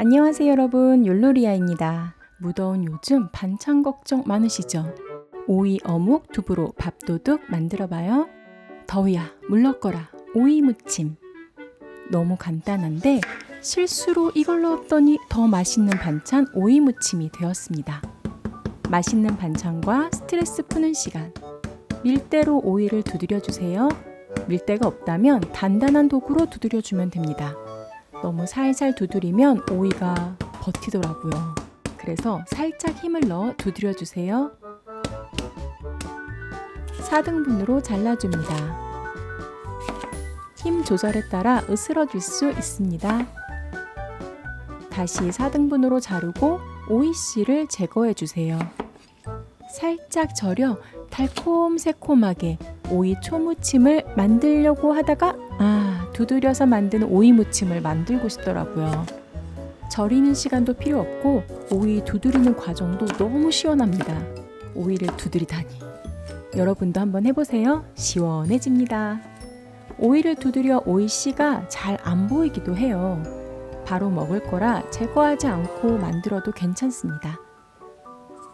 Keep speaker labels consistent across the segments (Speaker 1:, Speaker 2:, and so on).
Speaker 1: 안녕하세요 여러분, 율로리아입니다. 무더운 요즘 반찬 걱정 많으시죠? 오이, 어묵, 두부로 밥도둑 만들어봐요. 더위야 물러거라 오이 무침. 너무 간단한데 실수로 이걸 넣었더니 더 맛있는 반찬 오이 무침이 되었습니다. 맛있는 반찬과 스트레스 푸는 시간. 밀대로 오이를 두드려주세요. 밀대가 없다면 단단한 도구로 두드려주면 됩니다. 너무 살살 두드리면 오이가 버티더라고요. 그래서 살짝 힘을 넣어 두드려주세요. 4등분으로 잘라줍니다. 힘 조절에 따라 으스러질 수 있습니다. 다시 4등분으로 자르고 오이씨를 제거해주세요. 살짝 절여 달콤새콤하게 오이 초무침을 만들려고 하다가 두드려서 만든 오이 무침을 만들고 싶더라고요. 절이는 시간도 필요 없고 오이 두드리는 과정도 너무 시원합니다. 오이를 두드리다니. 여러분도 한번 해보세요. 시원해집니다. 오이를 두드려 오이씨가 잘 안 보이기도 해요. 바로 먹을 거라 제거하지 않고 만들어도 괜찮습니다.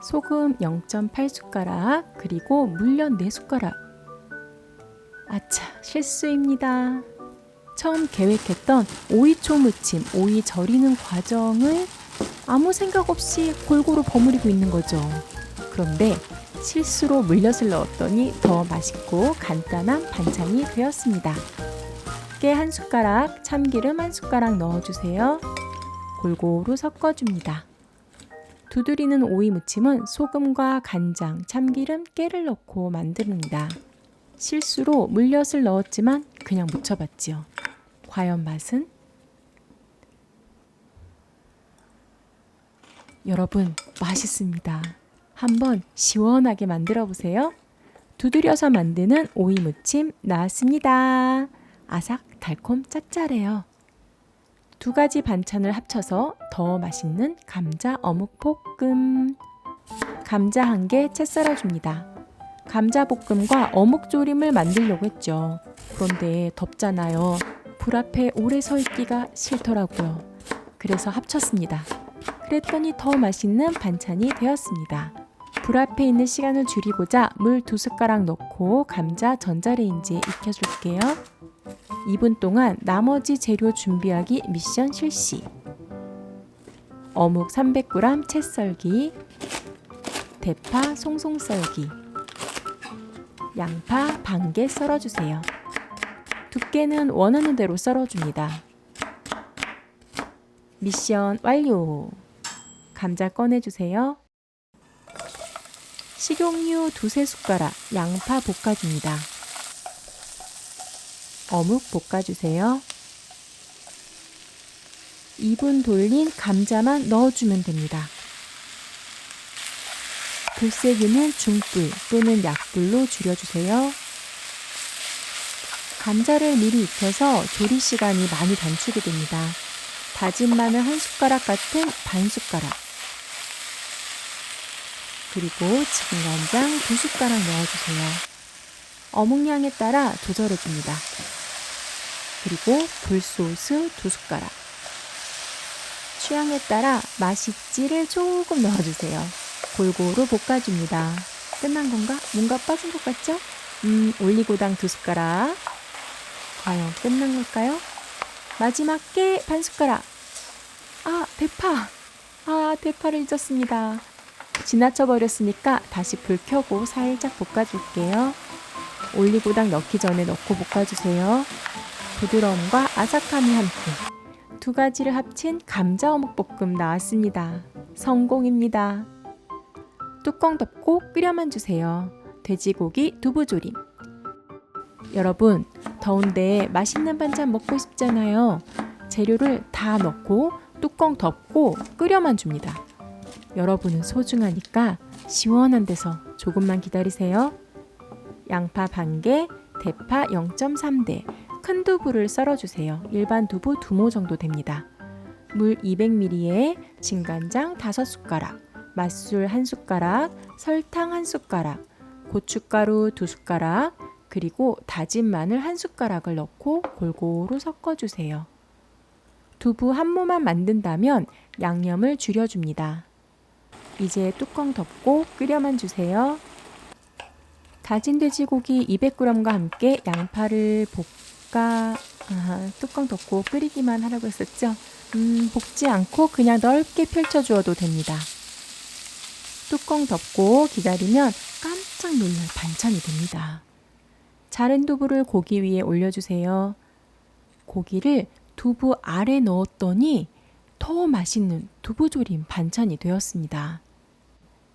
Speaker 1: 소금 0.8숟가락 그리고 물엿 4숟가락. 아차, 실수입니다. 처음 계획했던 오이초 무침, 오이 절이는 과정을 아무 생각 없이 골고루 버무리고 있는 거죠. 그런데 실수로 물엿을 넣었더니 더 맛있고 간단한 반찬이 되었습니다. 깨 1숟가락, 참기름 1숟가락 넣어주세요. 골고루 섞어줍니다. 두드리는 오이 무침은 소금과 간장, 참기름, 깨를 넣고 만듭니다. 실수로 물엿을 넣었지만 그냥 무쳐봤지요. 과연 맛은? 여러분, 맛있습니다. 한번 시원하게 만들어 보세요. 두드려서 만드는 오이 무침 나왔습니다. 아삭, 달콤, 짭짤해요. 2가지 반찬을 합쳐서 더 맛있는 감자 어묵 볶음. 감자 1개 채 썰어줍니다. 감자 볶음과 어묵 조림을 만들려고 했죠. 그런데 덥잖아요. 불 앞에 오래 서 있기가 싫더라고요. 그래서 합쳤습니다. 그랬더니 더 맛있는 반찬이 되었습니다. 불 앞에 있는 시간을 줄이고자 물 2숟가락 넣고 감자 전자레인지에 익혀줄게요. 2분 동안 나머지 재료 준비하기 미션 실시. 어묵 300g 채 썰기, 대파 송송 썰기, 양파 반 개 썰어주세요. 두께는 원하는 대로 썰어줍니다. 미션 완료! 감자 꺼내주세요. 식용유 2-3숟가락, 양파 볶아줍니다. 어묵 볶아주세요. 2분 돌린 감자만 넣어주면 됩니다. 불세기는 중불 또는 약불로 줄여주세요. 감자를 미리 익혀서 조리 시간이 많이 단축이 됩니다. 다진 마늘 1숟가락 같은 반숟가락, 그리고 지근간장 2숟가락 넣어주세요. 어묵량에 따라 조절해줍니다. 그리고 굴소스 2숟가락, 취향에 따라 맛있지를 조금 넣어주세요. 골고루 볶아줍니다. 끝난 건가? 뭔가 빠진 것 같죠? 올리고당 2숟가락. 과연 끝난 걸까요? 마지막 깨 반숟가락. 대파를 잊었습니다. 지나쳐 버렸으니까 다시 불 켜고 살짝 볶아줄게요. 올리고당 넣기 전에 넣고 볶아주세요. 부드러움과 아삭함이 함께 2가지를 합친 감자 어묵볶음 나왔습니다. 성공입니다. 뚜껑 덮고 끓여만 주세요. 돼지고기 두부조림. 여러분, 더운데 맛있는 반찬 먹고 싶잖아요. 재료를 다 넣고 뚜껑 덮고 끓여만 줍니다. 여러분은 소중하니까 시원한 데서 조금만 기다리세요. 양파 반 개, 대파 0.3대, 큰 두부를 썰어주세요. 일반 두부 2모 정도 됩니다. 물 200ml에 진간장 5숟가락, 맛술 1숟가락, 설탕 1숟가락, 고춧가루 2숟가락, 그리고 다진 마늘 1숟가락을 넣고 골고루 섞어주세요. 두부 한 모만 만든다면 양념을 줄여줍니다. 이제 뚜껑 덮고 끓여만 주세요. 다진 돼지고기 200g과 함께 양파를 볶아 뚜껑 덮고 끓이기만 하라고 했었죠? 볶지 않고 그냥 넓게 펼쳐주어도 됩니다. 뚜껑 덮고 기다리면 깜짝 놀랄 반찬이 됩니다. 자른 두부를 고기 위에 올려주세요. 고기를 두부 아래 넣었더니 더 맛있는 두부조림 반찬이 되었습니다.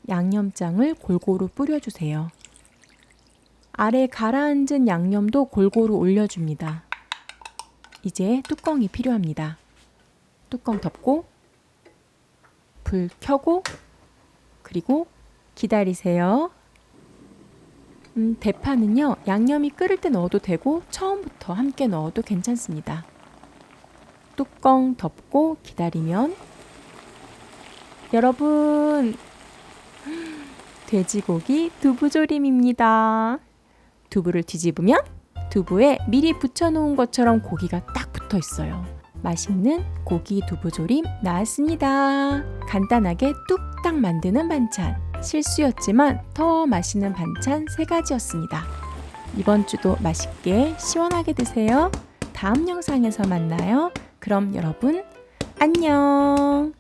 Speaker 1: 양념장을 골고루 뿌려주세요. 아래 가라앉은 양념도 골고루 올려줍니다. 이제 뚜껑이 필요합니다. 뚜껑 덮고 불 켜고 그리고 기다리세요. 대파는요, 양념이 끓을 때 넣어도 되고 처음부터 함께 넣어도 괜찮습니다. 뚜껑 덮고 기다리면 여러분, 돼지고기 두부조림입니다. 두부를 뒤집으면 두부에 미리 부쳐놓은 것처럼 고기가 딱 붙어 있어요. 맛있는 고기 두부조림 나왔습니다. 간단하게 뚝딱 만드는 반찬. 실수였지만 더 맛있는 반찬 3가지였습니다. 이번 주도 맛있게 시원하게 드세요. 다음 영상에서 만나요. 그럼 여러분 안녕.